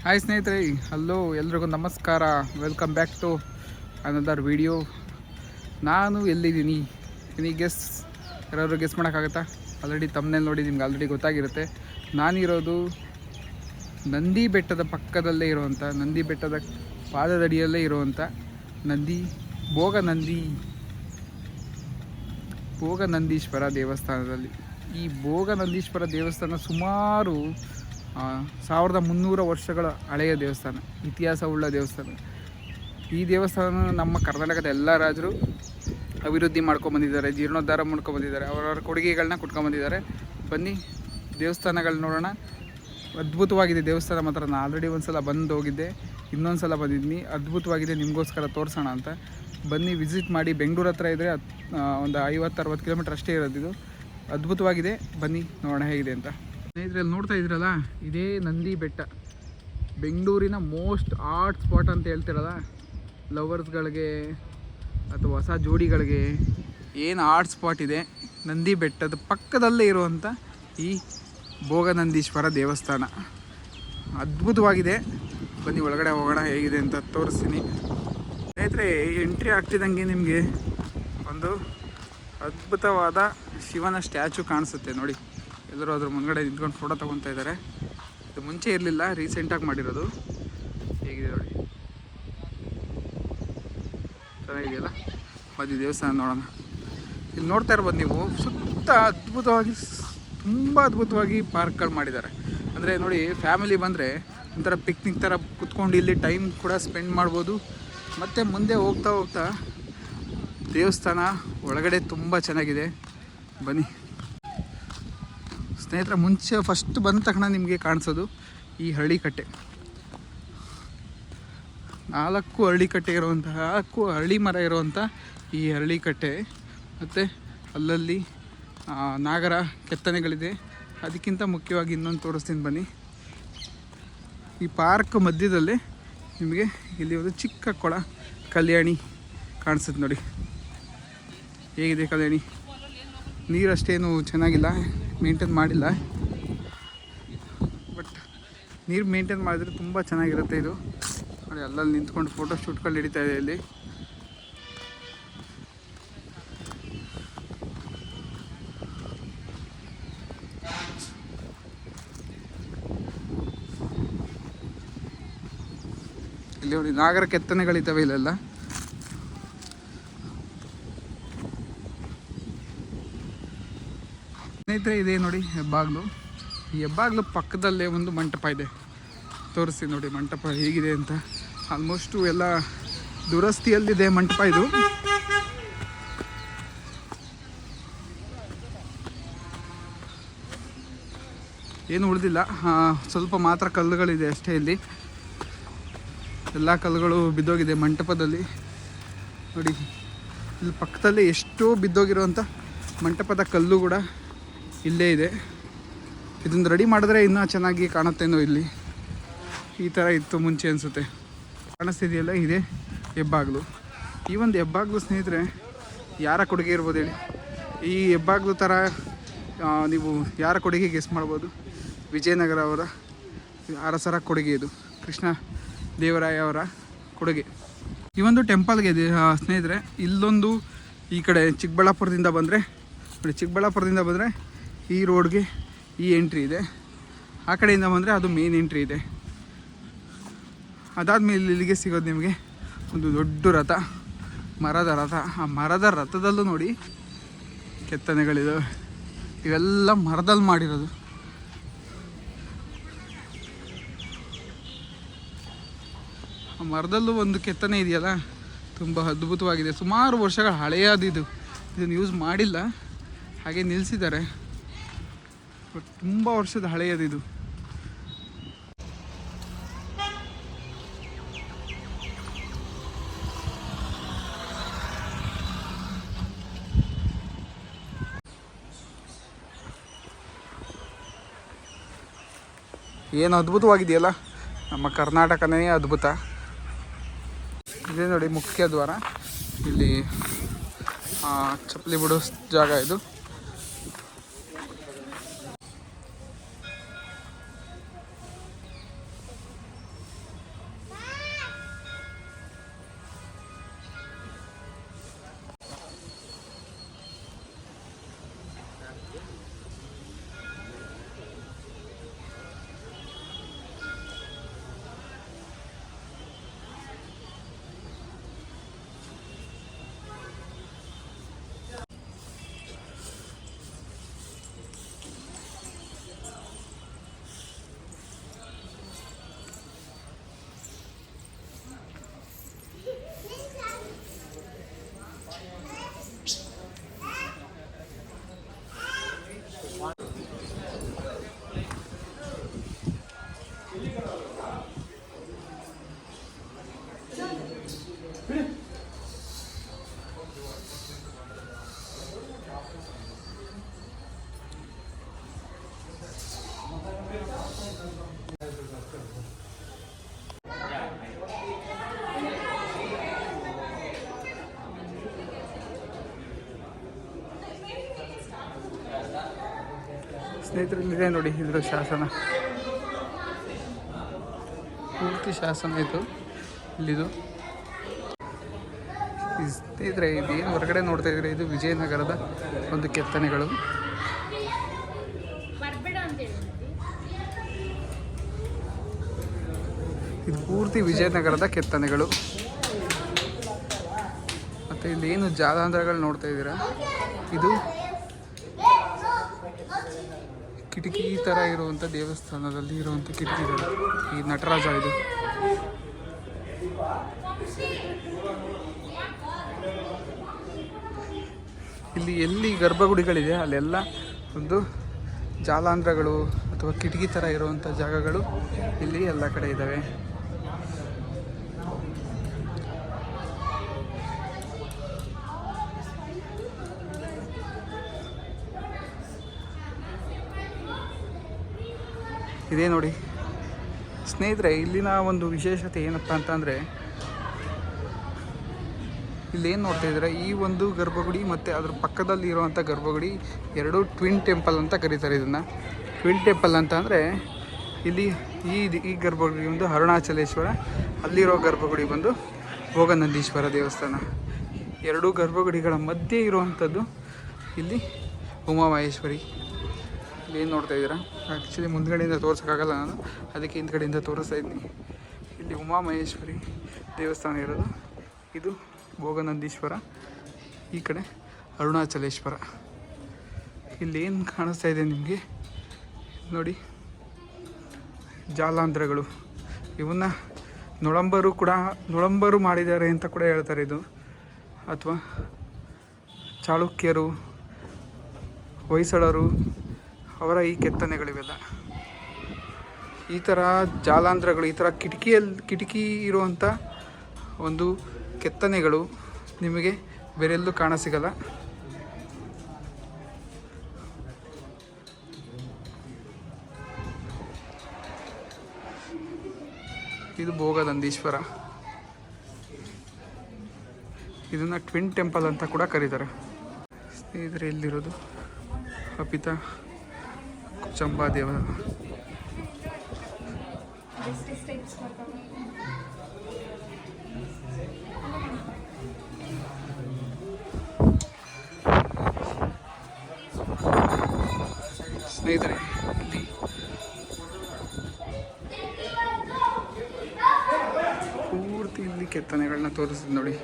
Hi ಸ್ನೇಹಿತರೆ, hello ಎಲ್ರಿಗೂ ನಮಸ್ಕಾರ. Welcome back to another video. ನಾನು ಎಲ್ಲಿದ್ದೀನಿ ಗೆಸ್ ಯಾರಾದರೂ ಗೆಸ್ ಮಾಡೋಕ್ಕಾಗತ್ತಾ? ಆಲ್ರೆಡಿ ತಮ್ಮನೇಲಿ ನೋಡಿ ನಿಮ್ಗೆ ಆಲ್ರೆಡಿ ಗೊತ್ತಾಗಿರುತ್ತೆ. ನಾನಿರೋದು ನಂದಿ ಬೆಟ್ಟದ ಪಕ್ಕದಲ್ಲೇ ಇರುವಂಥ, ನಂದಿ ಬೆಟ್ಟದ ಪಾದದಡಿಯಲ್ಲೇ ಇರುವಂಥ ಭೋಗನಂದೀಶ್ವರ ದೇವಸ್ಥಾನದಲ್ಲಿ. ಈ ಭೋಗನಂದೀಶ್ವರ ದೇವಸ್ಥಾನ ಸುಮಾರು 1300 ವರ್ಷಗಳ ಹಳೆಯ ದೇವಸ್ಥಾನ, ಇತಿಹಾಸವುಳ್ಳ ದೇವಸ್ಥಾನ. ಈ ದೇವಸ್ಥಾನ ನಮ್ಮ ಕರ್ನಾಟಕದ ಎಲ್ಲ ರಾಜರು ಅಭಿವೃದ್ಧಿ ಮಾಡ್ಕೊಂಬಂದಿದ್ದಾರೆ, ಜೀರ್ಣೋದ್ಧಾರ ಮಾಡ್ಕೊಂಬಂದಿದ್ದಾರೆ, ಅವರವರ ಕೊಡುಗೆಗಳನ್ನ ಕೊಟ್ಕೊಂಬಂದಿದ್ದಾರೆ. ಬನ್ನಿ ದೇವಸ್ಥಾನಗಳು ನೋಡೋಣ. ಅದ್ಭುತವಾಗಿದೆ ದೇವಸ್ಥಾನ ಮಾತ್ರ. ನಾನು ಆಲ್ರೆಡಿ ಒಂದು ಸಲ ಬಂದು ಹೋಗಿದ್ದೆ, ಇನ್ನೊಂದು ಸಲ ಬಂದಿದ್ದೀನಿ. ಅದ್ಭುತವಾಗಿದೆ, ನಿಮಗೋಸ್ಕರ ತೋರಿಸೋಣ ಅಂತ. ಬನ್ನಿ ವಿಸಿಟ್ ಮಾಡಿ. ಬೆಂಗಳೂರು ಹತ್ರ ಇದ್ದರೆ ಒಂದು 50-60 ಕಿಲೋಮೀಟ್ರ್ ಅಷ್ಟೇ ಇರೋದು. ಅದ್ಭುತವಾಗಿದೆ, ಬನ್ನಿ ನೋಡೋಣ ಹೇಗಿದೆ ಅಂತ. ಸ್ನೇಹಿತರಲ್ಲಿ ನೋಡ್ತಾ ಇದ್ರಲ್ಲ, ಇದೇ ನಂದಿ ಬೆಟ್ಟ. ಬೆಂಗಳೂರಿನ ಮೋಸ್ಟ್ ಆರ್ಟ್ ಸ್ಪಾಟ್ ಅಂತ ಹೇಳ್ತಿರಲ್ಲ, ಲವರ್ಸ್ಗಳಿಗೆ ಅಥವಾ ಹೊಸ ಜೋಡಿಗಳಿಗೆ ಏನು ಆರ್ಟ್ ಸ್ಪಾಟ್ ಇದೆ, ನಂದಿ ಬೆಟ್ಟದ ಪಕ್ಕದಲ್ಲೇ ಇರುವಂಥ ಈ ಭೋಗನಂದೀಶ್ವರ ದೇವಸ್ಥಾನ ಅದ್ಭುತವಾಗಿದೆ. ಬನ್ನಿ ಒಳಗಡೆ ಹೋಗೋಣ, ಹೇಗಿದೆ ಅಂತ ತೋರಿಸ್ತೀನಿ. ಸ್ನೇಹಿತರೆ, ಎಂಟ್ರಿ ಆಗ್ತಿದ್ದಂಗೆ ನಿಮಗೆ ಒಂದು ಅದ್ಭುತವಾದ ಶಿವನ ಸ್ಟ್ಯಾಚು ಕಾಣಿಸುತ್ತೆ ನೋಡಿ. ಎಲ್ಲರೂ ಅದ್ರ ಮುಂದ್ಗಡೆ ನಿಂತ್ಕೊಂಡು ಫೋಟೋ ತೊಗೊತಾ ಇದ್ದಾರೆ. ಇದು ಮುಂಚೆ ಇರಲಿಲ್ಲ, ರೀಸೆಂಟಾಗಿ ಮಾಡಿರೋದು. ಹೇಗಿದೆ ನೋಡಿ, ಚೆನ್ನಾಗಿದೆಯಲ್ಲ. ಬನ್ನಿ ದೇವಸ್ಥಾನ ನೋಡೋಣ. ಇಲ್ಲಿ ನೋಡ್ತಾ ಇರ್ಬೋದು ನೀವು, ಸುತ್ತ ತುಂಬ ಅದ್ಭುತವಾಗಿ ಪಾರ್ಕ್ಗಳು ಮಾಡಿದ್ದಾರೆ. ಅಂದರೆ ನೋಡಿ, ಫ್ಯಾಮಿಲಿ ಬಂದರೆ ಒಂಥರ ಪಿಕ್ನಿಕ್ ಥರ ಕುತ್ಕೊಂಡು ಇಲ್ಲಿ ಟೈಮ್ ಕೂಡ ಸ್ಪೆಂಡ್ ಮಾಡ್ಬೋದು. ಮತ್ತು ಮುಂದೆ ಹೋಗ್ತಾ ಹೋಗ್ತಾ ದೇವಸ್ಥಾನ ಒಳಗಡೆ ತುಂಬ ಚೆನ್ನಾಗಿದೆ. ಬನ್ನಿ ಸ್ನೇಹಿತರೆ, ಮುಂಚೆ ಫಸ್ಟ್ ಬಂದ ತಕ್ಷಣ ನಿಮಗೆ ಕಾಣಿಸೋದು ಈ ಹಳ್ಳಿಕಟ್ಟೆ. 4 ಹಳ್ಳಿಕಟ್ಟೆ ಇರುವಂತಹ, 4 ಹಳ್ಳಿ ಮರ ಇರುವಂಥ ಈ ಹಳ್ಳಿಕಟ್ಟೆ. ಮತ್ತು ಅಲ್ಲಲ್ಲಿ ನಾಗರ ಕೆತ್ತನೆಗಳಿದೆ. ಅದಕ್ಕಿಂತ ಮುಖ್ಯವಾಗಿ ಇನ್ನೊಂದು ತೋರಿಸ್ತೀನಿ ಬನ್ನಿ. ಈ ಪಾರ್ಕ್ ಮಧ್ಯದಲ್ಲೇ ನಿಮಗೆ ಇಲ್ಲಿ ಒಂದು ಚಿಕ್ಕ ಕೊಳ, ಕಲ್ಯಾಣಿ ಕಾಣಿಸುತ್ತೆ ನೋಡಿ. ಹೇಗಿದೆ ಕಲ್ಯಾಣಿ? ನೀರಷ್ಟೇನು ಚೆನ್ನಾಗಿಲ್ಲ, ಮೇಂಟೈನ್ ಮಾಡಿಲ್ಲ. ಬಟ್ ನೀರು ಮೇಂಟೈನ್ ಮಾಡಿದ್ರೆ ತುಂಬ ಚೆನ್ನಾಗಿರುತ್ತೆ ಇದು ನೋಡಿ. ಅಲ್ಲಲ್ಲಿ ನಿಂತ್ಕೊಂಡು ಫೋಟೋ ಶೂಟ್ಗಳು ನಡೀತಾ ಇದೆ ಇಲ್ಲಿ. ಇಲ್ಲಿ ನೋಡಿ ನಾಗರ ಕೆತ್ತನೆಗಳಿದ್ದಾವೆ ಇಲ್ಲೆಲ್ಲ. ಸ್ನೇಹಿತರೆ, ಇದೆ ನೋಡಿ ಹೆಬ್ಬಾಗ್ಲು. ಈ ಹೆಬ್ಬಾಗ್ಲು ಪಕ್ಕದಲ್ಲೇ ಒಂದು ಮಂಟಪ ಇದೆ. ತೋರಿಸ್ತೀನಿ ನೋಡಿ ಮಂಟಪ ಹೇಗಿದೆ ಅಂತ. ಆಲ್ಮೋಸ್ಟು ಎಲ್ಲ ದುರಸ್ತಿಯಲ್ಲಿದೆ ಮಂಟಪ ಇದು. ಏನು ಉಳಿದಿಲ್ಲ, ಸ್ವಲ್ಪ ಮಾತ್ರ ಕಲ್ಲುಗಳಿದೆ ಅಷ್ಟೇ. ಇಲ್ಲಿ ಎಲ್ಲ ಕಲ್ಲುಗಳು ಬಿದ್ದೋಗಿದೆ ಮಂಟಪದಲ್ಲಿ ನೋಡಿ. ಇಲ್ಲಿ ಪಕ್ಕದಲ್ಲೇ ಎಷ್ಟೋ ಬಿದ್ದೋಗಿರುವಂಥ ಮಂಟಪದ ಕಲ್ಲು ಕೂಡ ಇಲ್ಲೇ ಇದೆ. ಇದನ್ನು ರೆಡಿ ಮಾಡಿದ್ರೆ ಇನ್ನೂ ಚೆನ್ನಾಗಿ ಕಾಣುತ್ತೇನೋ. ಇಲ್ಲಿ ಈ ಥರ ಇತ್ತು ಮುಂಚೆ ಅನಿಸುತ್ತೆ. ಕಾಣಿಸ್ತಿದೆಯಲ್ಲ, ಇದೆ ಹೆಬ್ಬಾಗ್ಲು. ಈ ಒಂದು ಹೆಬ್ಬಾಗ್ಲು ಸ್ನೇಹಿತರೆ ಯಾರ ಕೊಡುಗೆ ಇರ್ಬೋದು ಹೇಳಿ? ಈ ಹೆಬ್ಬಾಗ್ಲು ಥರ ನೀವು ಯಾರ ಕೊಡುಗೆ ಗೆಸ್ ಮಾಡ್ಬೋದು? ವಿಜಯನಗರ ಅವರ ಅರಸರ ಕೊಡುಗೆ ಇದು. ಕೃಷ್ಣ ದೇವರಾಯ ಅವರ ಕೊಡುಗೆ. ಈ ಒಂದು ಟೆಂಪಲ್ಗೆ ಇದೆ ಸ್ನೇಹಿತರೆ. ಇಲ್ಲೊಂದು ಈ ಕಡೆ ಚಿಕ್ಕಬಳ್ಳಾಪುರದಿಂದ ಬಂದರೆ ನೋಡಿ, ಚಿಕ್ಕಬಳ್ಳಾಪುರದಿಂದ ಬಂದರೆ ಈ ರೋಡ್ಗೆ ಈ ಎಂಟ್ರಿ ಇದೆ. ಆ ಕಡೆಯಿಂದ ಬಂದರೆ ಅದು ಮೇನ್ ಎಂಟ್ರಿ ಇದೆ. ಅದಾದಮೇಲೆ ಇಲ್ಲಿಗೆ ಸಿಗೋದು ನಿಮಗೆ ಒಂದು ದೊಡ್ಡ ರಥ, ಮರದ ರಥ. ಆ ಮರದ ರಥದಲ್ಲೂ ನೋಡಿ ಕೆತ್ತನೆಗಳಿದಾವೆ. ಇವೆಲ್ಲ ಮರದಲ್ಲಿ ಮಾಡಿರೋದು. ಆ ಮರದಲ್ಲೂ ಒಂದು ಕೆತ್ತನೆ ಇದೆಯಲ್ಲ, ತುಂಬ ಅದ್ಭುತವಾಗಿದೆ. ಸುಮಾರು ವರ್ಷಗಳ ಹಳೆಯದಿದು. ಇದನ್ನು ಯೂಸ್ ಮಾಡಿಲ್ಲ, ಹಾಗೆ ನಿಲ್ಲಿಸಿದ್ದಾರೆ. ಬಟ್ ತುಂಬ ವರ್ಷದ ಹಳೆಯದಿದು. ಏನು ಅದ್ಭುತವಾಗಿದೆಯಲ್ಲ, ನಮ್ಮ ಕರ್ನಾಟಕನೇ ಅದ್ಭುತ. ಇದೇ ನೋಡಿ ಮುಖ್ಯ ದ್ವಾರ. ಇಲ್ಲಿ ಚಪ್ಪಲಿ ಬಿಡೋ ಜಾಗ ಇದು. ಸ್ನೇಹಿತರಲ್ಲಿದೆ ನೋಡಿ ಇದರ ಶಾಸನ, ಪೂರ್ತಿ ಶಾಸನ ಇದು ಇಲ್ಲಿದು. ಸ್ನೇಹಿತರೆ ಇದೇನು ಹೊರಗಡೆ ನೋಡ್ತಾ ಇದ್ರೆ ಇದು ವಿಜಯನಗರದ ಒಂದು ಕೆತ್ತನೆಗಳು. ಇದು ಪೂರ್ತಿ ವಿಜಯನಗರದ ಕೆತ್ತನೆಗಳು. ಮತ್ತು ಇಲ್ಲಿ ಏನು ಜಾಲಾಂಧ್ರಗಳು ನೋಡ್ತಾ ಇದ್ದೀರಾ, ಇದು ಕಿಟಕಿ ಥರ ಇರುವಂಥ ದೇವಸ್ಥಾನದಲ್ಲಿ ಇರುವಂಥ ಕಿಟಕಿಗಳು. ಈ ನಟರಾಜ ಇದು. ಇಲ್ಲಿ ಎಲ್ಲಿ ಗರ್ಭಗುಡಿಗಳಿದೆ ಅಲ್ಲೆಲ್ಲ ಒಂದು ಜಾಲಾಂಧ್ರಗಳು ಅಥವಾ ಕಿಟಕಿ ಥರ ಇರುವಂಥ ಜಾಗಗಳು ಇಲ್ಲಿ ಎಲ್ಲ ಕಡೆ ಇದ್ದಾವೆ. ಇದೇ ನೋಡಿ ಸ್ನೇಹಿತರೆ, ಇಲ್ಲಿನ ಒಂದು ವಿಶೇಷತೆ ಏನಪ್ಪ ಅಂತಂದರೆ, ಇಲ್ಲೇನು ನೋಡ್ತಾ ಇದ್ದಾರೆ, ಈ ಒಂದು ಗರ್ಭಗುಡಿ ಮತ್ತು ಅದ್ರ ಪಕ್ಕದಲ್ಲಿ ಇರುವಂಥ ಗರ್ಭಗುಡಿ ಎರಡು ಟ್ವಿನ್ ಟೆಂಪಲ್ ಅಂತ ಕರೀತಾರೆ ಇದನ್ನು. ಟ್ವಿನ್ ಟೆಂಪಲ್ ಅಂತ ಅಂದರೆ ಇಲ್ಲಿ ಈ ಗರ್ಭಗುಡಿ ಒಂದು ಅರುಣಾಚಲೇಶ್ವರ, ಅಲ್ಲಿರೋ ಗರ್ಭಗುಡಿ ಬಂದು ಭೋಗನಂದೀಶ್ವರ ದೇವಸ್ಥಾನ. ಎರಡೂ ಗರ್ಭಗುಡಿಗಳ ಮಧ್ಯೆ ಇರುವಂಥದ್ದು ಇಲ್ಲಿ ಉಮಾಮಹೇಶ್ವರಿ. ಏನು ನೋಡ್ತಾ ಇದ್ದೀರಾ, ಆ್ಯಕ್ಚುಲಿ ಮುಂದ್ಗಡೆಯಿಂದ ತೋರ್ಸೋಕ್ಕಾಗಲ್ಲ ನಾನು, ಅದಕ್ಕೆ ಹಿಂದ್ಗಡೆಯಿಂದ ತೋರಿಸ್ತಾ ಇದ್ದೀನಿ. ಇಲ್ಲಿ ಉಮಾಮಹೇಶ್ವರಿ ದೇವಸ್ಥಾನ ಇರೋದು, ಇದು ಭೋಗನಂದೀಶ್ವರ, ಈ ಕಡೆ ಅರುಣಾಚಲೇಶ್ವರ. ಇಲ್ಲೇನು ಕಾಣಿಸ್ತಾ ಇದೆ ನಿಮಗೆ ನೋಡಿ, ಜಾಲಾಂಧ್ರಗಳು. ಇವನ್ನ ನೊಳಂಬರು ಮಾಡಿದ್ದಾರೆ ಅಂತ ಕೂಡ ಹೇಳ್ತಾರೆ ಇದು, ಅಥವಾ ಚಾಳುಕ್ಯರು, ಹೊಯ್ಸಳರು ಅವರ ಈ ಕೆತ್ತನೆಗಳಿವೆಲ್ಲ. ಈ ಥರ ಜಾಲಾಂಧ್ರಗಳು, ಈ ಥರ ಕಿಟಕಿ ಇರುವಂಥ ಒಂದು ಕೆತ್ತನೆಗಳು ನಿಮಗೆ ಬೇರೆಲ್ಲೂ ಕಾಣಸಿಗಲ್ಲ. ಇದು ಭೋಗನಂದೀಶ್ವರ. ಇದನ್ನು ಟ್ವಿನ್ ಟೆಂಪಲ್ ಅಂತ ಕೂಡ ಕರೀತಾರೆ. ಸ್ನೇಹಿತರೆ, ಇಲ್ಲಿರೋದು ಅಪಿತಾ ಚಂಬಾದೇವ. ಸ್ನೇಹಿತರೆ, ಇಲ್ಲಿ ಪೂರ್ತಿ ಇಲ್ಲಿ ಕೆತ್ತನೆಗಳನ್ನ ತೋರಿಸಿದ್ ನೋಡಿ.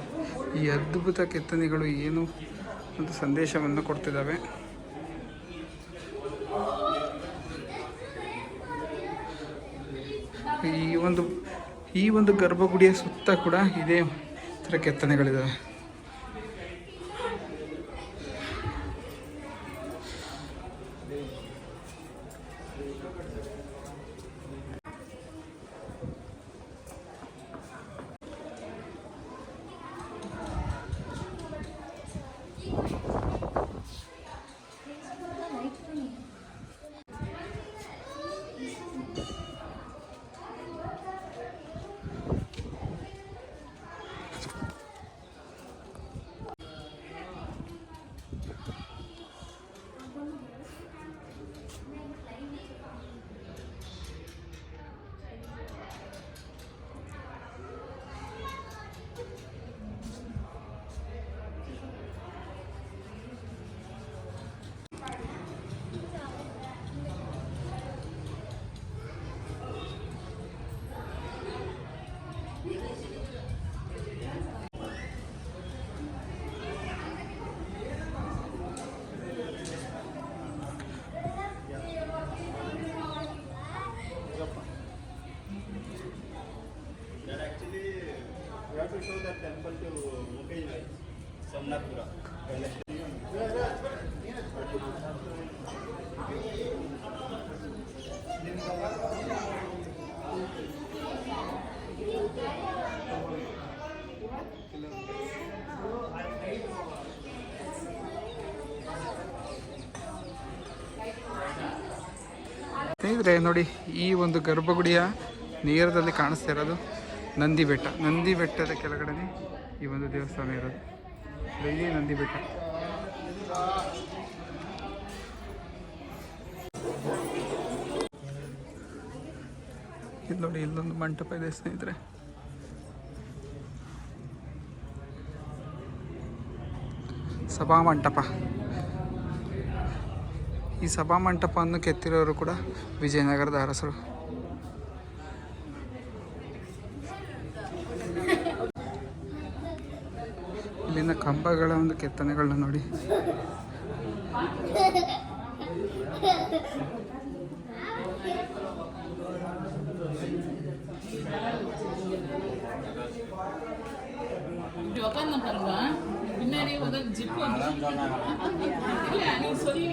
ಈ ಅದ್ಭುತ ಕೆತ್ತನೆಗಳು ಏನು ಒಂದು ಸಂದೇಶವನ್ನು ಕೊಡ್ತಿದ್ದಾವೆ. ಈ ಒಂದು ಗರ್ಭಗುಡಿಯ ಸುತ್ತ ಕೂಡ ಇದೇ ಥರ ಕೆತ್ತನೆಗಳಿದ್ದಾವೆ. show that temple to Mukesh Bhai, Somnathpura. ಸ್ನೇಹಿತರೆ ನೋಡಿ, ಈ ಒಂದು ಗರ್ಭಗುಡಿಯ ನೇರದಲ್ಲಿ ಕಾಣಿಸ್ತಾ ಇರೋದು ನಂದಿ ಬೆಟ್ಟ. ನಂದಿ ಬೆಟ್ಟದ ಕೆಳಗಡೆ ಈ ಒಂದು ದೇವಸ್ಥಾನ ಇರೋದು. ಇದೇ ನಂದಿ ಬೆಟ್ಟ. ಇಲ್ಲಿ ನೋಡಿ, ಇಲ್ಲೊಂದು ಮಂಟಪ ಇದೆ ಸ್ನೇಹಿತರೆ. ಸಭಾಮಂಟಪ. ಈ ಸಭಾಮಂಟಪವನ್ನು ಕೆತ್ತಿರೋರು ಕೂಡ ವಿಜಯನಗರದ ಅರಸರು. ಇಲ್ಲಿನ ಕಂಬಗಳ ಒಂದು ಕೆತ್ತನೆಗಳನ್ನ ನೋಡಿ. பின்னாடி ஜிப் நீ சொல்லி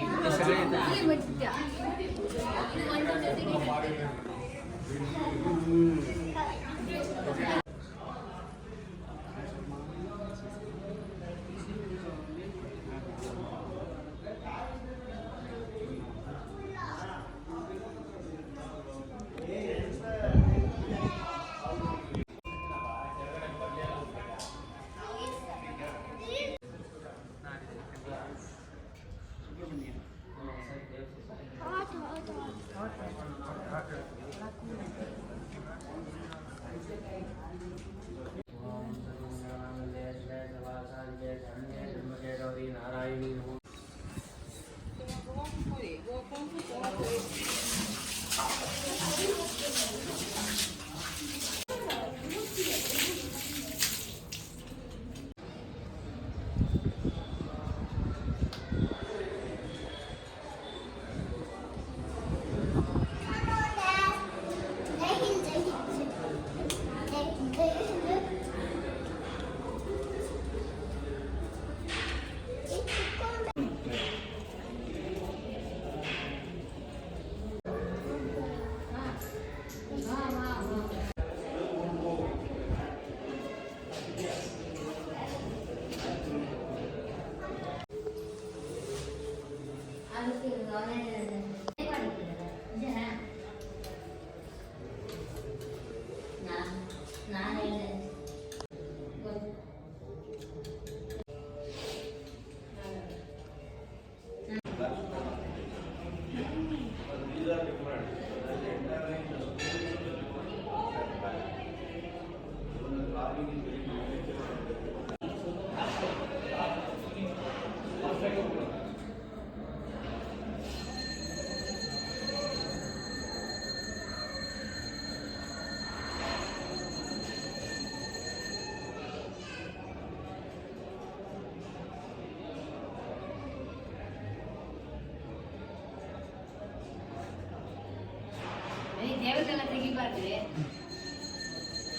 ದೇವತೆಲ್ಲ ತೆಗಿಬಾರ್ದ್ರೆ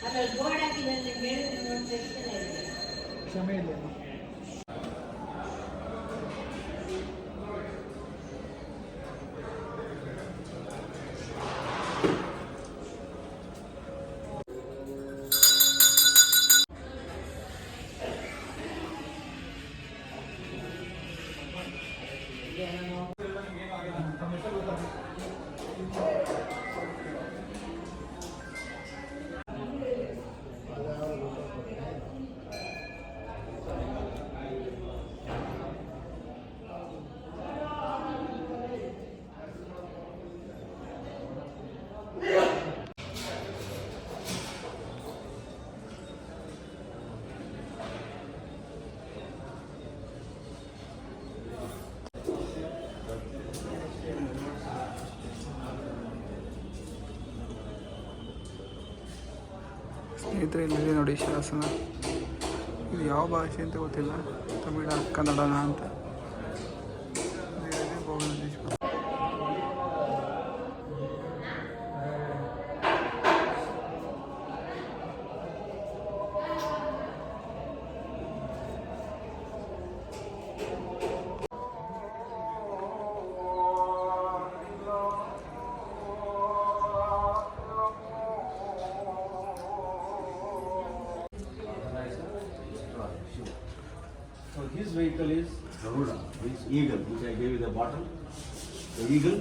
ಅದ್ರಲ್ಲಿ ಬೋರ್ಡ್ ಹಾಕಿದ್ರೆ ಬೇರೆ ಸಮಯ ಇಲ್ಲ. ಸ್ನೇಹಿತರೆ, ಇಲ್ಲಿದೆ ನೋಡಿ ಶಾಸನ. ಇದು ಯಾವ ಭಾಷೆ ಅಂತ ಗೊತ್ತಿಲ್ಲ, ತಮಿಳ ಕನ್ನಡನ ಅಂತ. So his vehicle is Garuda, which eagle, which I gave you the bottle. The eagle,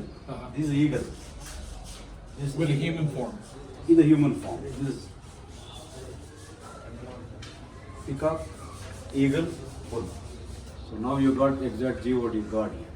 this is eagle. This with a human form. in the human form. This peacock, eagle, bull. So now you got exact what you got here.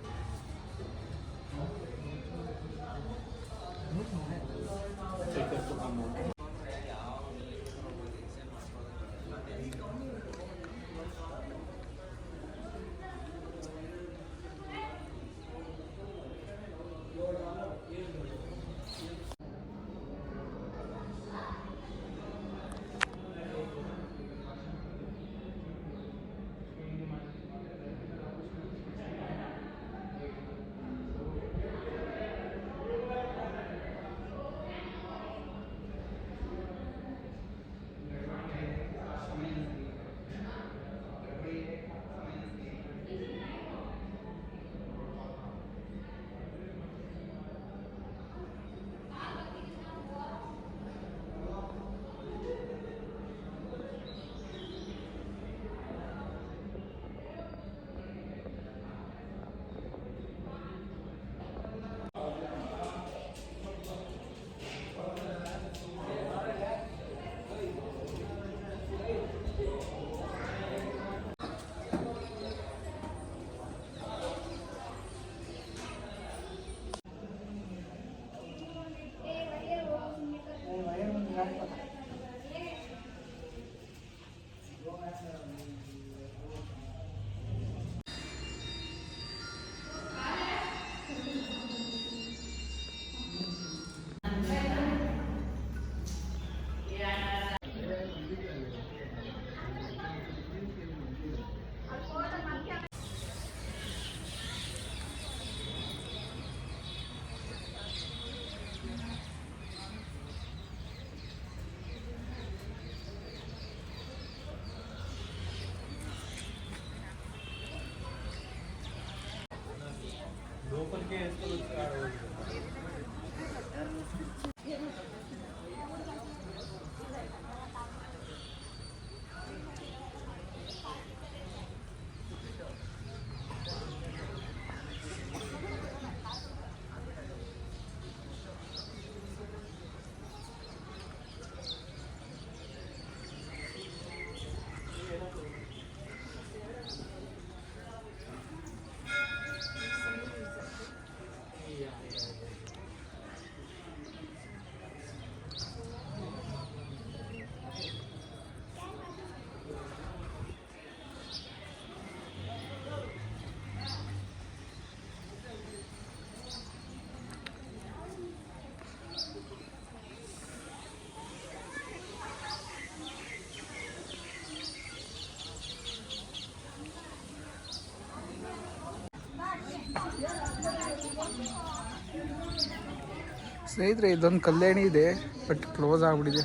ಸ್ನೇಹಿತರೆ, ಇದೊಂದು ಕಲ್ಯಾಣಿ ಇದೆ, but close ಆಗ್ಬಿಟ್ಟಿದೆ.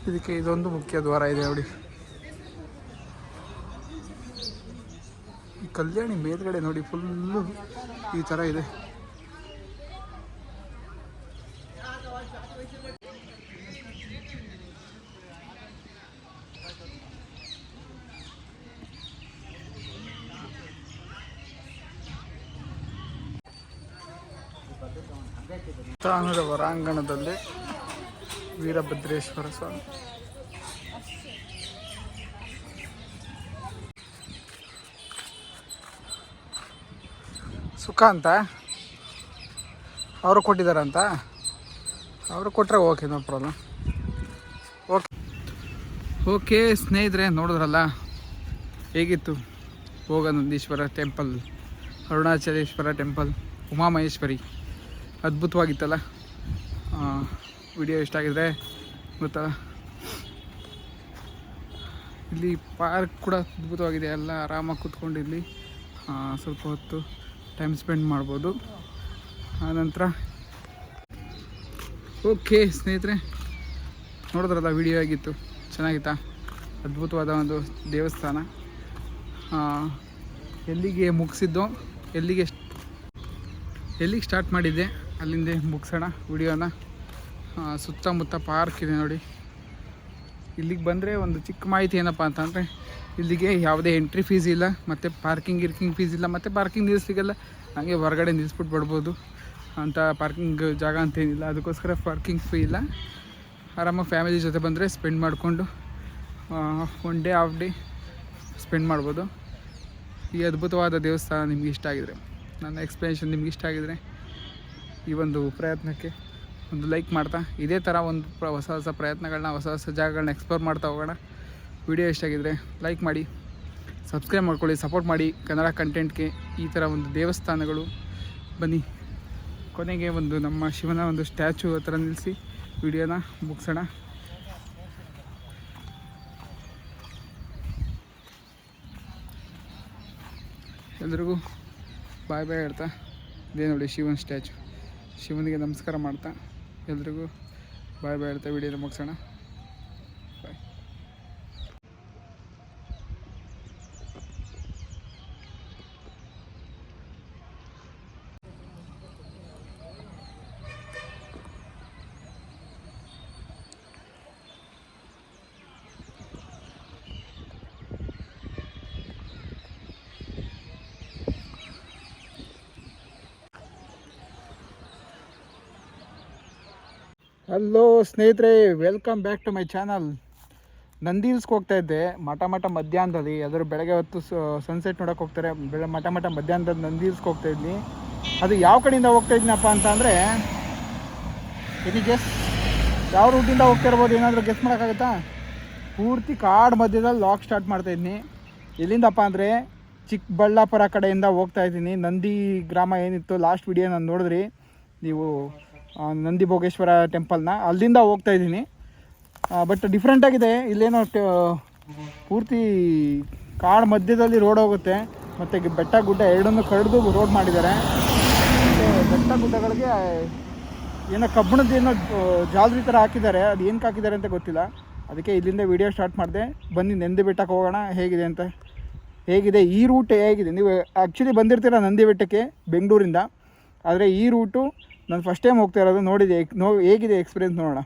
ಇದಕ್ಕೆ ಇದೊಂದು ಮುಖ್ಯ ದ್ವಾರ ಇದೆ ನೋಡಿ. ಈ ಕಲ್ಯಾಣಿ ಮೇಲ್ಗಡೆ ನೋಡಿ ಫುಲ್ಲು ಈ ಥರ ಇದೆ. ದೇವಸ್ಥಾನದ ಹೊರಾಂಗಣದಲ್ಲಿ ವೀರಭದ್ರೇಶ್ವರ ಸ್ವಾಮಿ. ಸುಖ ಅಂತ ಅವರು ಕೊಟ್ಟಿದ್ದಾರಂತ, ಅವರು ಕೊಟ್ಟರೆ ಓಕೆ, ನೋ ಪ್ರಾಬ್ಲಮ್. ಓಕೆ ಸ್ನೇಹಿತರೆ, ನೋಡಿದ್ರಲ್ಲ ಹೇಗಿತ್ತು ಭೋಗನಂದೀಶ್ವರ ಟೆಂಪಲ್, ಅರುಣಾಚಲೇಶ್ವರ ಟೆಂಪಲ್, ಉಮಾಮಹೇಶ್ವರಿ. ಅದ್ಭುತವಾಗಿತ್ತಲ್ಲ. ವಿಡಿಯೋ ಇಷ್ಟ ಆಗಿದ್ರೆ ಗೊತ್ತಾ, ಇಲ್ಲಿ ಪಾರ್ಕ್ ಕೂಡ ಅದ್ಭುತವಾಗಿದೆ. ಎಲ್ಲ ಆರಾಮಾಗಿ ಕೂತ್ಕೊಂಡು ಇಲ್ಲಿ ಸ್ವಲ್ಪ ಹೊತ್ತು ಟೈಮ್ ಸ್ಪೆಂಡ್ ಮಾಡ್ಬೋದು. ಆನಂತರ ಓಕೆ ಸ್ನೇಹಿತರೆ, ನೋಡಿದ್ರಲ್ಲ ವಿಡಿಯೋ ಆಗಿತ್ತು, ಚೆನ್ನಾಗಿತ್ತಾ? ಅದ್ಭುತವಾದ ಒಂದು ದೇವಸ್ಥಾನ. ಎಲ್ಲಿಗೆ ಮುಗಿಸಿದ್ದೋ, ಎಲ್ಲಿಗೆ ಸ್ಟಾರ್ಟ್ ಮಾಡಿದ್ದೆ ಅಲ್ಲಿಂದ ಮುಗಿಸೋಣ ವಿಡಿಯೋನ. ಸುತ್ತಮುತ್ತ ಪಾರ್ಕ್ ಇದೆ ನೋಡಿ, ಇಲ್ಲಿಗೆ ಬಂದರೆ ಒಂದು ಚಿಕ್ಕ ಮಾಹಿತಿ ಏನಪ್ಪ ಅಂತಂದರೆ ಇಲ್ಲಿಗೆ ಯಾವುದೇ ಎಂಟ್ರಿ ಫೀಸ್ ಇಲ್ಲ, ಮತ್ತು ಪಾರ್ಕಿಂಗ್ ಫೀಸ್ ಇಲ್ಲ, ಮತ್ತು ಪಾರ್ಕಿಂಗ್ ನಿಲ್ಲಿಸ್ಲಿಕ್ಕೆಲ್ಲ ಹಾಗೆ ಹೊರಗಡೆ ನಿಲ್ಲಿಸ್ಬಿಟ್ಟು ಬರ್ಬೋದು ಅಂತ. ಪಾರ್ಕಿಂಗ್ ಜಾಗ ಅಂತೇನಿಲ್ಲ, ಅದಕ್ಕೋಸ್ಕರ ಪಾರ್ಕಿಂಗ್ ಫೀ ಇಲ್ಲ. ಆರಾಮಾಗಿ ಫ್ಯಾಮಿಲಿ ಜೊತೆ ಬಂದರೆ ಸ್ಪೆಂಡ್ ಮಾಡಿಕೊಂಡು 1 ಡೇ ಹಾಫ್ ಡೇ ಸ್ಪೆಂಡ್ ಮಾಡ್ಬೋದು. ಈ ಅದ್ಭುತವಾದ ದೇವಸ್ಥಾನ ನಿಮ್ಗೆ ಇಷ್ಟ ಆಗಿದರೆ, ನನ್ನ ಎಕ್ಸ್ಪ್ಲನೇಷನ್ ನಿಮ್ಗೆ ಇಷ್ಟ ಆಗಿದರೆ ಈ ಒಂದು ಪ್ರಯತ್ನಕ್ಕೆ ಒಂದು ಲೈಕ್ ಮಾಡ್ತಾ, ಇದೇ ಥರ ಒಂದು ಹೊಸ ಪ್ರಯತ್ನಗಳನ್ನ, ಹೊಸ ಜಾಗಗಳನ್ನ ಎಕ್ಸ್ಪ್ಲೋರ್ ಮಾಡ್ತಾ ಹೋಗೋಣ. ವಿಡಿಯೋ ಇಷ್ಟ ಆಗಿದರೆ ಲೈಕ್ ಮಾಡಿ, ಸಬ್ಸ್ಕ್ರೈಬ್ ಮಾಡ್ಕೊಳ್ಳಿ, ಸಪೋರ್ಟ್ ಮಾಡಿ ಕನ್ನಡ ಕಂಟೆಂಟ್ಗೆ. ಈ ಥರ ಒಂದು ದೇವಸ್ಥಾನಗಳು ಬನ್ನಿ. ಕೊನೆಗೆ ಒಂದು ನಮ್ಮ ಶಿವನ ಒಂದು ಸ್ಟ್ಯಾಚು ಹತ್ರ ನಿಲ್ಲಿಸಿ ವಿಡಿಯೋನ ಮುಗಿಸೋಣ. ಎಲ್ರಿಗೂ ಬಾಯ್ ಹೇಳ್ತಾ, ಇದೇ ನೋಡಿ ಶಿವನ ಸ್ಟ್ಯಾಚು. ಶಿವನಿಗೆ ನಮಸ್ಕಾರ ಮಾಡ್ತಾ ಎಲ್ರಿಗೂ ಬಾಯ್ ಹೇಳ್ತಾ ವಿಡಿಯೋನ ಮುಗಿಸೋಣ. ಬಾಯ್. ಹಲೋ ಸ್ನೇಹಿತರೆ, welcome back to my channel. Nandi ಹಿಲ್ಸ್ಗೆ ಹೋಗ್ತಾಯಿದ್ದೆ ಮಠ ಮಧ್ಯಾಹ್ನದಲ್ಲಿ. ಅದರ ಬೆಳಗ್ಗೆ ಹೊತ್ತು ಸನ್ಸೆಟ್ ನೋಡೋಕೆ ಹೋಗ್ತಾರೆ. ಮಠ ಮಧ್ಯಾಹ್ನದಲ್ಲಿ ನಂದಿ ಹಿಲ್ಸ್ಗೆ ಹೋಗ್ತಾಯಿದ್ನಿ. ಅದು ಯಾವ ಕಡೆಯಿಂದ ಹೋಗ್ತಾಯಿದ್ನಪ್ಪ ಅಂತ ಅಂದರೆ, ಎನಿ ಗೆಸ್ ಯಾವ ರೂಟಿಂದ ಹೋಗ್ತಾ ಇರ್ಬೋದು? ಏನಾದರೂ ಗೆಸ್ ಮಾಡೋಕ್ಕಾಗುತ್ತಾ? ಪೂರ್ತಿ ಕಾಡು ಮಧ್ಯದಲ್ಲಿ ಲಾಕ್ ಸ್ಟಾರ್ಟ್ ಮಾಡ್ತಾಯಿದ್ನಿ. ಎಲ್ಲಿಂದಪ್ಪ ಅಂದರೆ ಚಿಕ್ಕಬಳ್ಳಾಪುರ ಕಡೆಯಿಂದ ಹೋಗ್ತಾಯಿದ್ದೀನಿ. ನಂದಿ ಗ್ರಾಮ ಏನಿತ್ತು ಲಾಸ್ಟ್ ವಿಡಿಯೋ ನಾನು ನೋಡಿದ್ರಿ ನೀವು, ನಂದಿ ಭೋಗೇಶ್ವರ ಟೆಂಪಲ್ನ, ಅಲ್ಲಿಂದ ಹೋಗ್ತಾಯಿದ್ದೀನಿ. ಬಟ್ ಡಿಫ್ರೆಂಟಾಗಿದೆ. ಇಲ್ಲೇನೋ ಪೂರ್ತಿ ಕಾಡು ಮಧ್ಯದಲ್ಲಿ ರೋಡ್ ಹೋಗುತ್ತೆ, ಮತ್ತು ಬೆಟ್ಟ ಗುಡ್ಡ ಎರಡನ್ನೂ ಕಡಿದು ರೋಡ್ ಮಾಡಿದ್ದಾರೆ. ಮತ್ತು ಬೆಟ್ಟ ಗುಡ್ಡಗಳಿಗೆ ಏನೋ ಕಬ್ಬಿಣದ ಏನೋ ಜಾಲರಿ ಥರ ಹಾಕಿದ್ದಾರೆ. ಅದು ಏನಕ್ಕೆ ಹಾಕಿದ್ದಾರೆ ಅಂತ ಗೊತ್ತಿಲ್ಲ. ಅದಕ್ಕೆ ಇಲ್ಲಿಂದ ವಿಡಿಯೋ ಸ್ಟಾರ್ಟ್ ಮಾಡಿದೆ. ಬನ್ನಿ ನಂದಿ ಬೆಟ್ಟಕ್ಕೆ ಹೋಗೋಣ, ಹೇಗಿದೆ ಈ ರೂಟ್ ಹೇಗಿದೆ. ನೀವು ಆ್ಯಕ್ಚುಲಿ ಬಂದಿರ್ತೀರ ನಂದಿ ಬೆಟ್ಟಕ್ಕೆ ಬೆಂಗಳೂರಿಂದ, ಆದರೆ ಈ ರೂಟು ನಾನು ಫಸ್ಟ್ ಟೈಮ್ ಹೋಗ್ತಾ ಇರೋದು. ಹೇಗಿದೆ ಎಕ್ಸ್ಪೀರಿಯೆನ್ಸ್ ನೋಡೋಣ.